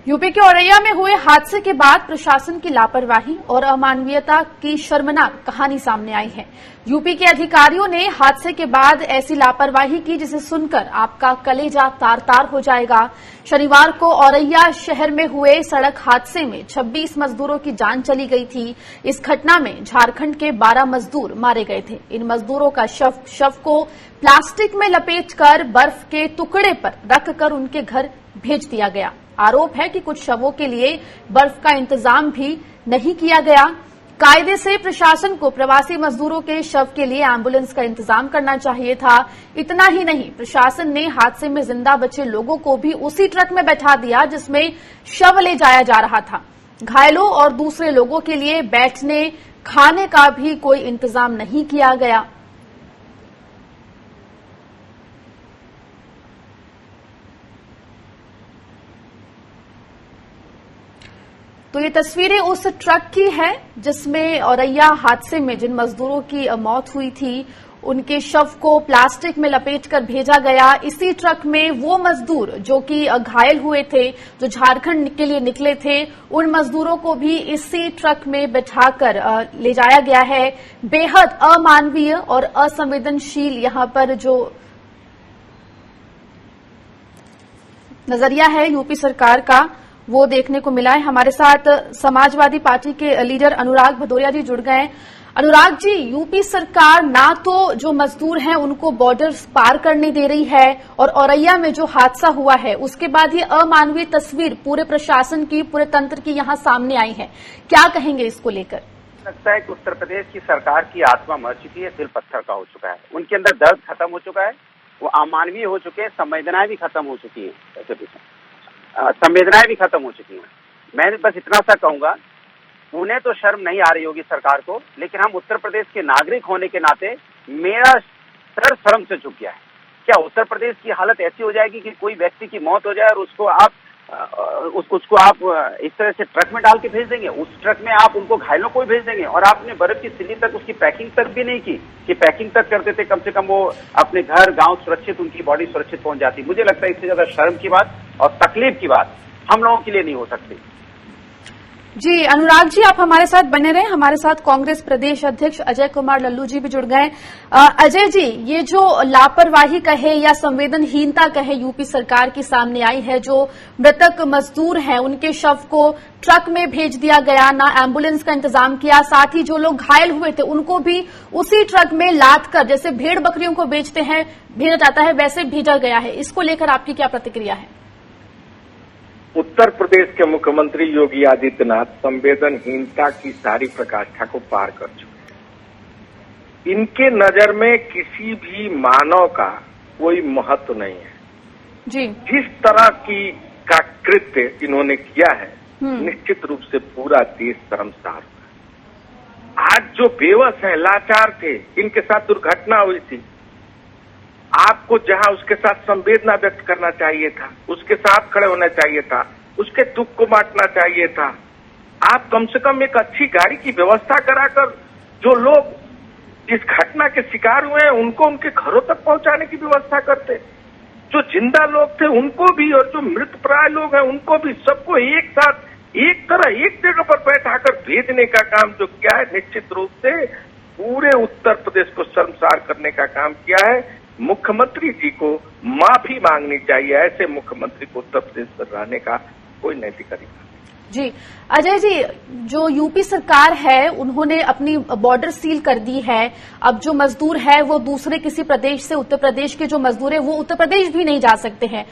UP के औरैया में हुए हादसे के बाद प्रशासन की लापरवाही और अमानवीयता की शर्मनाक कहानी सामने आई है। यूपी के अधिकारियों ने हादसे के बाद ऐसी लापरवाही की जिसे सुनकर आपका कलेजा तार तार हो जाएगा। शनिवार को औरैया शहर में हुए सड़क हादसे में 26 मजदूरों की जान चली गई थी। इस घटना में झारखंड के 12 मजदूर मारे गए थे। इन मजदूरों का शव को प्लास्टिक में लपेटकर बर्फ के टुकड़े पर रखकर उनके घर भेज दिया गया। आरोप है कि कुछ शवों के लिए बर्फ का इंतजाम भी नहीं किया गया। कायदे से प्रशासन को प्रवासी मजदूरों के शव के लिए एम्बुलेंस का इंतजाम करना चाहिए था। इतना ही नहीं, प्रशासन ने हादसे में जिंदा बचे लोगों को भी उसी ट्रक में बैठा दिया जिसमें शव ले जाया जा रहा था। घायलों और दूसरे लोगों के लिए बैठने खाने का भी कोई इंतजाम नहीं किया गया। तो ये तस्वीरें उस ट्रक की है जिसमें औरैया हादसे में जिन मजदूरों की मौत हुई थी उनके शव को प्लास्टिक में लपेटकर भेजा गया। इसी ट्रक में वो मजदूर जो कि घायल हुए थे, जो झारखंड के लिए निकले थे, उन मजदूरों को भी इसी ट्रक में बैठाकर ले जाया गया है। बेहद अमानवीय और असंवेदनशील यहां पर जो नजरिया है यूपी सरकार का वो देखने को मिला है। हमारे साथ समाजवादी पार्टी के लीडर अनुराग भदौरिया जी जुड़ गए हैं। अनुराग जी, यूपी सरकार ना तो जो मजदूर हैं उनको बॉर्डर पार करने दे रही है और औरैया में जो हादसा हुआ है उसके बाद ये अमानवीय तस्वीर पूरे प्रशासन की, पूरे तंत्र की यहां सामने आई है। क्या कहेंगे इसको लेकर? लगता है कि उत्तर प्रदेश की सरकार की आत्मा मर चुकी है, दिल पत्थर का हो चुका है, उनके अंदर दर्द खत्म हो चुका है, वो अमानवीय हो चुके हैं, संवेदनाएं भी खत्म हो चुकी है, संवेदनाएं भी खत्म हो चुकी हैं। मैं बस इतना सा कहूंगा, उन्हें तो शर्म नहीं आ रही होगी सरकार को, लेकिन हम उत्तर प्रदेश के नागरिक होने के नाते मेरा सर शर्म से झुक गया है। क्या उत्तर प्रदेश की हालत ऐसी हो जाएगी कि कोई व्यक्ति की मौत हो जाए और उसको आप इस तरह से ट्रक में डाल के भेज देंगे? उस ट्रक में आप उनको घायलों को भी भेज देंगे और आपने बर्फ की सिल्ली तक उसकी पैकिंग तक भी नहीं की कि पैकिंग तक करते थे, कम से कम वो अपने घर गांव सुरक्षित, उनकी बॉडी सुरक्षित पहुंच जाती। मुझे लगता है इससे ज्यादा शर्म की बात और तकलीफ की बात हम लोगों के लिए नहीं हो सकती। जी अनुराग जी, आप हमारे साथ बने रहे। हमारे साथ कांग्रेस प्रदेश अध्यक्ष अजय कुमार लल्लू जी भी जुड़ गए। अजय जी, ये जो लापरवाही कहे या संवेदनहीनता कहे यूपी सरकार की सामने आई है, जो मृतक मजदूर हैं उनके शव को ट्रक में भेज दिया गया, ना एम्बुलेंस का इंतजाम किया, साथ ही जो लोग घायल हुए थे उनको भी उसी ट्रक में लाद कर जैसे भेड़ बकरियों को बेचते हैं भेजा जाता है वैसे भेजा गया है, इसको लेकर आपकी क्या प्रतिक्रिया है? उत्तर प्रदेश के मुख्यमंत्री योगी आदित्यनाथ संवेदनहीनता की सारी प्रकाष्ठा को पार कर चुके हैं। इनके नजर में किसी भी मानव का कोई महत्व नहीं है। जी। जिस तरह का कृत्य इन्होंने किया है, निश्चित रूप से पूरा देश शर्मसार हुआ। आज जो बेबस हैं, लाचार थे, इनके साथ दुर्घटना हुई थी, आपको जहां उसके साथ संवेदना व्यक्त करना चाहिए था, उसके साथ खड़े होना चाहिए था, उसके दुख को बांटना चाहिए था। आप कम से कम एक अच्छी गाड़ी की व्यवस्था कराकर जो लोग इस घटना के शिकार हुए हैं उनको उनके घरों तक पहुंचाने की व्यवस्था करते। जो जिंदा लोग थे उनको भी और जो मृत प्राय लोग हैं उनको भी, सबको एक साथ एक तरह एक जगह पर बैठाकर भेजने का काम जो किया है, निश्चित रूप से पूरे उत्तर प्रदेश को शर्मसार करने का काम किया है। मुख्यमंत्री जी को माफी मांगनी चाहिए। ऐसे मुख्यमंत्री को उत्तर प्रदेश में रहने का कोई नैतिक अधिकार नहीं। जी अजय जी, जो यूपी सरकार है उन्होंने अपनी बॉर्डर सील कर दी है। अब जो मजदूर है वो दूसरे किसी प्रदेश से, उत्तर प्रदेश के जो मजदूर है वो उत्तर प्रदेश भी नहीं जा सकते हैं।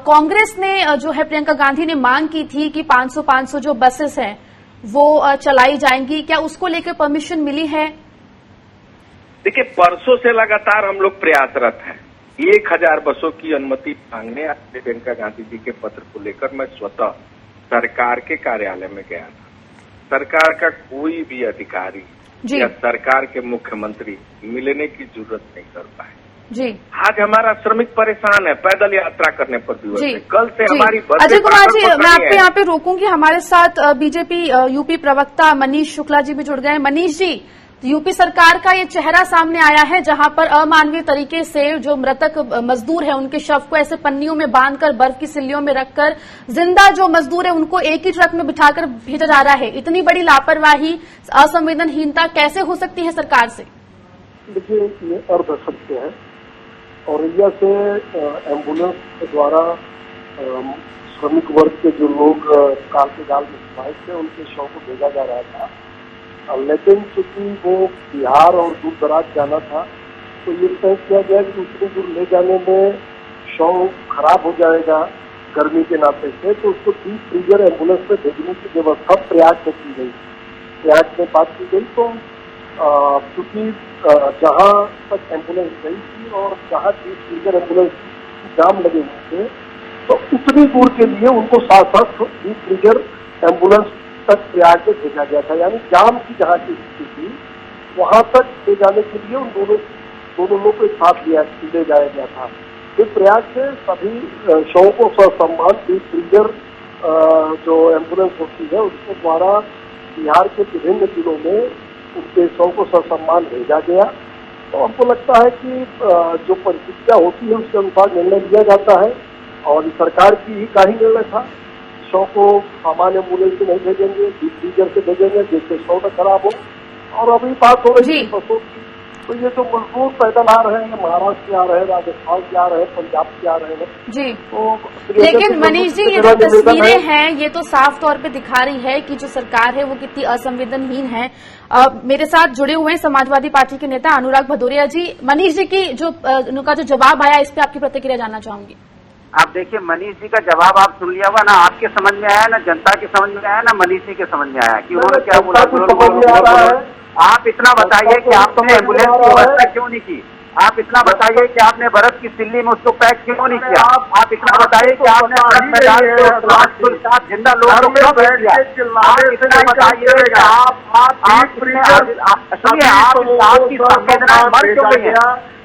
कांग्रेस ने जो है, प्रियंका गांधी ने मांग की थी कि 500 जो बसेस हैं वो चलाई जाएंगी, क्या उसको लेकर परमिशन मिली है? देखिए, परसों से लगातार हम लोग प्रयासरत हैं। 1000 बसों की अनुमति मांगने प्रियंका गांधी जी के पत्र को लेकर मैं स्वतः सरकार के कार्यालय में गया था। सरकार का कोई भी अधिकारी या सरकार के मुख्यमंत्री मिलने की जरूरत नहीं कर पाए। जी। आज हमारा श्रमिक परेशान है, पैदल यात्रा करने पर भी। कल से हमारी अजय कुमार जी, मैं आपको यहाँ पे रोकूंगी। हमारे साथ बीजेपी यूपी प्रवक्ता मनीष शुक्ला जी भी जुड़ गए। मनीष जी, तो यूपी सरकार का ये चेहरा सामने आया है, जहां पर अमानवीय तरीके से जो मृतक मजदूर है उनके शव को ऐसे पन्नियों में बांधकर बर्फ की सिल्लियों में रखकर जिंदा जो मजदूर है उनको एक ही ट्रक में बिठाकर भेजा जा रहा है। इतनी बड़ी लापरवाही, असंवेदनहीनता कैसे हो सकती है सरकार से? देखिए, ये अर्धसत्य है। औरैया से एम्बुलेंस के द्वारा श्रमिक वर्ग के जो लोग काल के गाल में प्रभावित थे उनके शव को भेजा जा रहा था, लेकिन चूंकि वो बिहार और दूर दराज जाना था तो ये तय किया गया कि उतनी दूर ले जाने में शव खराब हो जाएगा गर्मी के नाते से, तो उसको डीप फ्रीजर एम्बुलेंस में भेजने की व्यवस्था प्रयाग में की गई। प्रयाग में बात की गई तो क्योंकि जहाँ तक एम्बुलेंस गई थी और जहाँ डीप फ्रीजर एम्बुलेंस जाम लगे हुए थे, तो उतनी दूर के लिए उनको साथ साथ डीप फ्रीजर एम्बुलेंस तक प्रयाग में भेजा गया था। यानी जाम की जहाँ की स्थिति थी वहां तक ले जाने के लिए उन दोनों लोगों को साथ ले जाया गया था। फिर प्रयाग से सभी शवों को ससम्मान डीप फ्रीजर जो एम्बुलेंस होती है उसके द्वारा बिहार के विभिन्न जिलों में उनके शव को ससम्मान भेजा गया। तो हमको लगता है कि जो परिस्थितियां होती है उसके अनुसार निर्णय लिया जाता है और सरकार की ही का ही निर्णय था। शव को सामान्य एम्बुलेंस से नहीं भेजेंगे, डीप फ्रीजर से भेजेंगे जिससे शव न खराब हो। और अभी बात हो रही है बसों की, तो ये जो मजदूर पैदल आ रहे हैं, महाराष्ट्र से आ रहे हैं, राजस्थान से आ रहे हैं, पंजाब से आ रहे हैं जी। तो लेकिन मनीष जी, ये जो तस्वीरें हैं ये तो साफ तौर पे दिखा रही है कि जो सरकार है वो कितनी असंवेदनहीन है। मेरे साथ जुड़े हुए हैं समाजवादी पार्टी के नेता अनुराग भदौरिया जी। मनीष जी की उनका जो जवाब आया इस पे आपकी प्रतिक्रिया जानना चाहूंगी। आप देखिए, मनीष जी का जवाब आप सुन लिया हुआ ना, आपके समझ में आया ना, जनता के समझ में आया ना, मनीष जी के समझ में आया कि उन्होंने क्या बोला। आप इतना बताइए कि आपने एम्बुलेंस की व्यवस्था क्यों नहीं की? आप इतना बताइए कि आपने बर्फ की सिल्ली में उसको पैक क्यों नहीं किया? आप इतना बताइए कि आपने जिंदा लोगों को क्यों भेज दिया? आप इतना बताइए कि सुनिए, आपकी संवेदना मर क्यों गई है?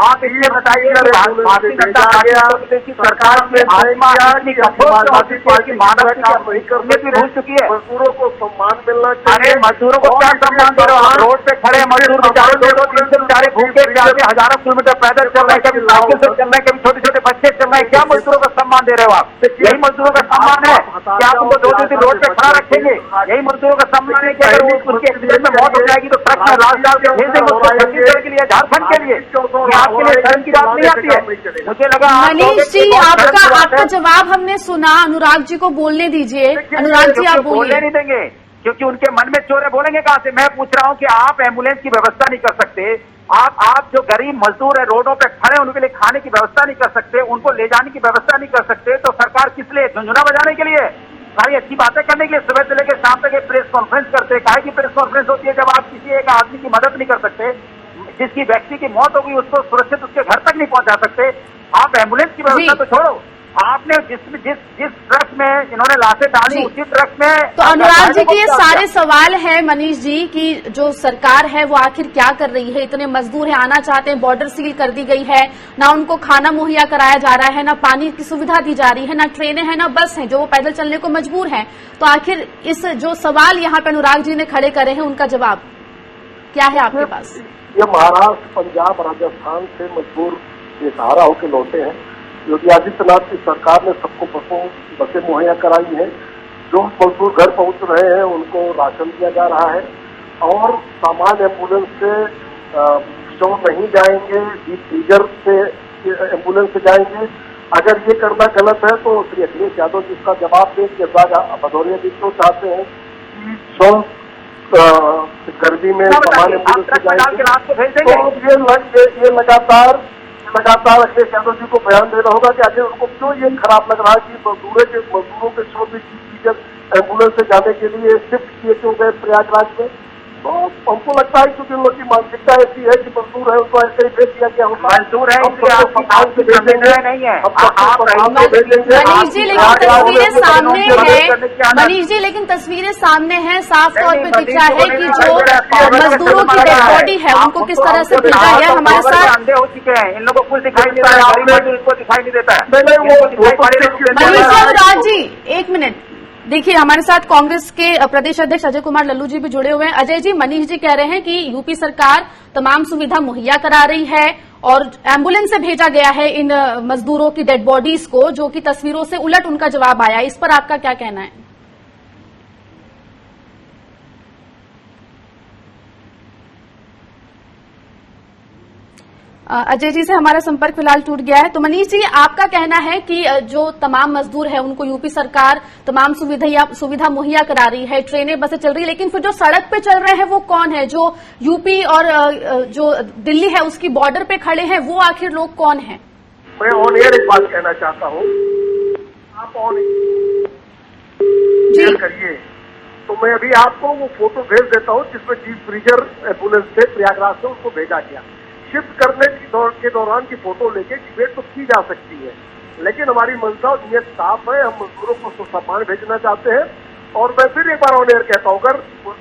आप इसलिए बताइए भारतीय जनता पार्टी की सरकार में आत्मा इतनी कठोर की मानव की भूल चुकी है। मजदूरों को सम्मान मिलना चाहिए। अरे मजदूरों को क्या सम्मान दे रहे हो? रोड पे खड़े मजदूर बेचारे 2-2 3 बेचारे भूखे प्यासे हजारों किलोमीटर पैदल चल रहे हैं, कभी साइकिल से चल रहे हैं, कभी छोटे छोटे बच्चे चल रहे हैं। क्या मजदूरों का सम्मान दे रहे हो आप? यही मजदूरों का सम्मान है कि आप उनको 2-2 दिन रोड पे खड़ा रखेंगे? यही मजदूरों का सम्मान है कि अगर उनके एक्सीडेंट में मौत हो जाएगी तो ट्रक में लाश डाल के भेज देंगे छत्तीसगढ़ के लिए, झारखंड के लिए? आपके लिए शर्म की बात नहीं आती है? मुझे लगा मनीष जी आपका जवाब हमने सुना। अनुराग जी को बोलने दीजिए। अनुराग जी आप बोलने नहीं देंगे क्योंकि उनके मन में चोर है, बोलेंगे कहां से? मैं पूछ रहा हूं कि आप एम्बुलेंस की व्यवस्था नहीं कर सकते, आप जो गरीब मजदूर है रोडों पे खड़े उनके लिए खाने की व्यवस्था नहीं कर सकते, उनको ले जाने की व्यवस्था नहीं कर सकते, तो सरकार किस लिए? झुंझुना बजाने के लिए, सारी अच्छी बातें करने के लिए सुबह से लेकर शाम तक एक प्रेस कॉन्फ्रेंस करते हैं। काहे की प्रेस कॉन्फ्रेंस होती है जब आप किसी एक आदमी की मदद नहीं कर सकते, जिसकी व्यक्ति की मौत हो गई उसको सुरक्षित उसके घर तक नहीं पहुंचा सकते। आप एम्बुलेंस की व्यवस्था तो छोड़ो, आपने जिस ट्रक में इन्होंने लाशें डाली उसी ट्रक में। तो अनुराग जी के ये सारे सवाल है मनीष जी कि जो सरकार है वो आखिर क्या कर रही है? इतने मजदूर हैं, आना चाहते हैं, बॉर्डर सील कर दी गई है, ना उनको खाना मुहैया कराया जा रहा है, ना पानी की सुविधा दी जा रही है, ना ट्रेनें हैं, ना बस हैं, जो वो पैदल चलने को मजबूर हैं। तो आखिर इस जो सवाल यहाँ पे अनुराग जी ने खड़े करे हैं उनका जवाब क्या है आपके पास? ये महाराष्ट्र, पंजाब, राजस्थान से मजदूर बेसहारा होकर लौटे हैं। योगी आदित्यनाथ की सरकार ने सबको बसें मुहैया कराई है। जो मजदूर घर पहुंच रहे हैं उनको राशन दिया जा रहा है और सामान्य एम्बुलेंस से शव नहीं जाएंगे, डीप फ्रीजर से एम्बुलेंस से जाएंगे। अगर ये करना गलत है तो श्री अखिलेश यादव जी इसका जवाब दें कि भदौरिया जी क्यों चाहते हैं कि शव गर्मी में सामान्य एम्बुलेंस से जाएंगे। तो ये लगातार अखिलेश यादव जी को बयान देना होगा कि आखिर उनको क्यों ये खराब लग रहा है कि मजदूरों के शव भी एम्बुलेंस से जाने के लिए शिफ्ट किए क्यों गए प्रयागराज में। तो हमको लगता है क्योंकि उन लोग की मानसिकता ऐसी है कि मजदूर है उनको ऐसे ही भेज दिया गया होगा। मजदूर है इसलिए आपकी नहीं है। मनीष जी लेकिन तस्वीरें सामने है, मनीष जी लेकिन तस्वीरें सामने हैं, साफ तौर पे दिख रहा है कि जो मजदूरों की डेड बॉडी है उनको किस तरह से भेजा गया। हमारे साथ अंधे हो चुके हैं, इन लोगों को कुछ दिखाई नहीं देता है, इनको दिखाई नहीं देता है। मनीष जी, अनुराग जी एक मिनट, देखिए, हमारे साथ कांग्रेस के प्रदेश अध्यक्ष अजय कुमार लल्लू जी भी जुड़े हुए हैं। अजय जी, मनीष जी कह रहे हैं कि यूपी सरकार तमाम सुविधा मुहैया करा रही है और एम्बुलेंस से भेजा गया है इन मजदूरों की डेड बॉडीज को, जो कि तस्वीरों से उलट उनका जवाब आया। इस पर आपका क्या कहना है? अजय जी से हमारा संपर्क फिलहाल टूट गया है। तो मनीष जी, आपका कहना है कि जो तमाम मजदूर है उनको यूपी सरकार तमाम सुविधा मुहैया करा रही है, ट्रेनें बसें चल रही है, लेकिन फिर जो सड़क पे चल रहे हैं वो कौन है? जो यूपी और जो दिल्ली है उसकी बॉर्डर पे खड़े हैं, वो आखिर लोग कौन है? मैं ऑन एयर एक बात कहना चाहता हूँ, आप ऑन एयर करिए तो मैं अभी आपको वो फोटो भेज देता हूँ जिसमें डीप फ्रीजर एम्बुलेंस से प्रयागराज से उसको भेजा गया। शिफ्ट करने के दौरान की फोटो लेके डिबेट तो की जा सकती है, लेकिन हमारी मंशा और नियत साफ है। हम मजदूरों को सुसम्मान भेजना चाहते हैं। और मैं फिर एक बार ऑन एयर कहता हूँ,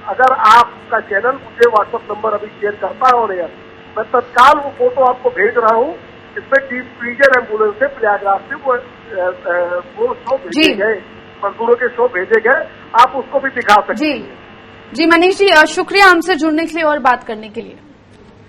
अगर आपका चैनल मुझे व्हाट्सएप नंबर अभी शेयर करता है ऑन एयर, मैं तत्काल वो फोटो आपको भेज रहा हूँ। इसमें डीप फ्रीजर एम्बुलेंस से प्रयागराज से वो शो भेजे गए, मजदूरों के शो भेजे गए, आप उसको भी दिखा सकते हैं। जी मनीष जी, शुक्रिया हमसे जुड़ने के लिए और बात करने के लिए।